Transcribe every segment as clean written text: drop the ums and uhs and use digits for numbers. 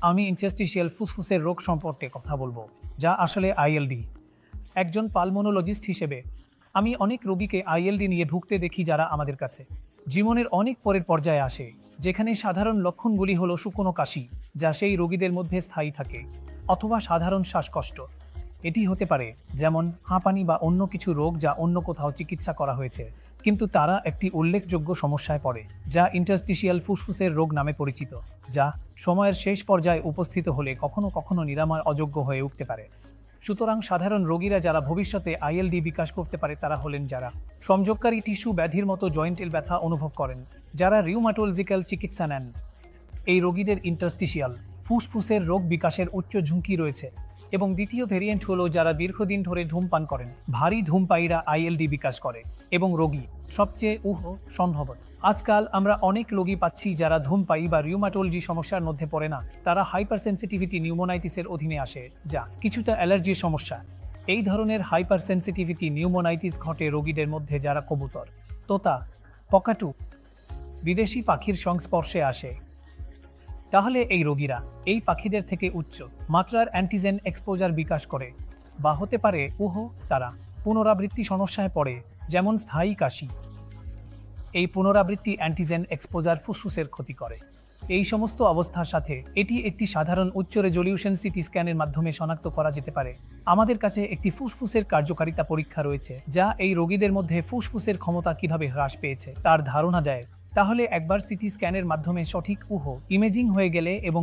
আমি ইন্টারস্টিশিয়াল ফুসফুসের রোগ সম্পর্কে কথা বলবো, যা আসলে আইএলডি। একজন পালমোনোলজিস্ট হিসেবে আমি অনেক রোগীকে আইএলডি নিয়ে ভুগতে দেখি, যারা আমাদের কাছে জীবনের অনেক পরের পর্যায়ে আসে, যেখানে সাধারণ লক্ষণগুলি হলো শুকনো কাশি, যা সেই রোগীদের মধ্যে স্থায়ী থাকে, অথবা সাধারণ শ্বাসকষ্ট। এটি হতে পারে যেমন হাঁপানি বা অন্য কিছু রোগ যা অন্য কোথাও চিকিৎসা করা হয়েছে, কিন্তু তারা একটি উল্লেখযোগ্য সমস্যায় পড়ে, যা ইন্টারস্টিশিয়াল ফুসফুসের রোগ নামে পরিচিত, যা সময়ের শেষ পর্যায়ে উপস্থিত হলে কখনো কখনো নিরাময় অযোগ্য হয়ে উঠতে পারে। সুতরাং সাধারণ রোগীরা যারা ভবিষ্যতে আইএলডি বিকাশ করতে পারে তারা হলেন যারা সংযোগকারী টিস্যু ব্যাধির মতো জয়েন্টের ব্যথা অনুভব করেন, যারা রিউমাটোলজিক্যাল চিকিৎসা নেন। এই রোগীদের ইন্টারস্টিশিয়াল ফুসফুসের রোগ বিকাশের উচ্চ ঝুঁকি রয়েছে। এবং দ্বিতীয় ভেরিয়েন্ট হলো যারা দীর্ঘদিন ধরে ধূমপান করেন। ভারী ধূমপায়ীরা আইএলডি বিকাশ করে এবং রোগী সবচেয়ে সম্ভবত আজকাল আমরা অনেক রোগী পাচ্ছি যারা ধূমপায়ী বা রিউমাটোলজি সমস্যার মধ্যে পড়ে না, তারা হাইপার সেন্সিটিভিটি নিউমোনাইটিসের অধীনে আসে, যা কিছুটা অ্যালার্জির সমস্যা। এই ধরনের হাইপার সেন্সিটিভিটি নিউমোনাইটিস ঘটে রোগীদের মধ্যে যারা কবুতর, তোতা, পকাটু, বিদেশি পাখির সংস্পর্শে আসে। তাহলে এই রোগীরা এই পাখিদের থেকে উচ্চ মাত্রার অ্যান্টিজেন এক্সপোজার বিকাশ করে, বা হতে পারে তারা পুনরাবৃত্তি সমস্যায় পড়ে, যেমন স্থায়ী কাশি। এই পুনরাবৃত্তি অ্যান্টিজেন এক্সপোজার ফুসফুসের ক্ষতি করে। এই সমস্ত অবস্থার সাথে এটি একটি সাধারণ উচ্চ রেজলিউশন সিটি স্ক্যানের মাধ্যমে শনাক্ত করা যেতে পারে। আমাদের কাছে একটি ফুসফুসের কার্যকারিতা পরীক্ষা রয়েছে, যা এই রোগীদের মধ্যে ফুসফুসের ক্ষমতা কিভাবে হ্রাস পেয়েছে তার ধারণা দেয়। তাহলে একবার সিটি স্ক্যানের মাধ্যমে সঠিক ইমেজিং হয়ে গেলে এবং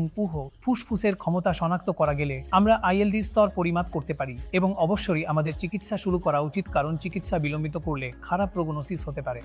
ফুসফুসের ক্ষমতা শনাক্ত করা গেলে আমরা আইএলডির স্তর পরিমাপ করতে পারি। এবং অবশ্যই আমাদের চিকিৎসা শুরু করা উচিত, কারণ চিকিৎসা বিলম্বিত করলে খারাপ প্রগনোসিস হতে পারে।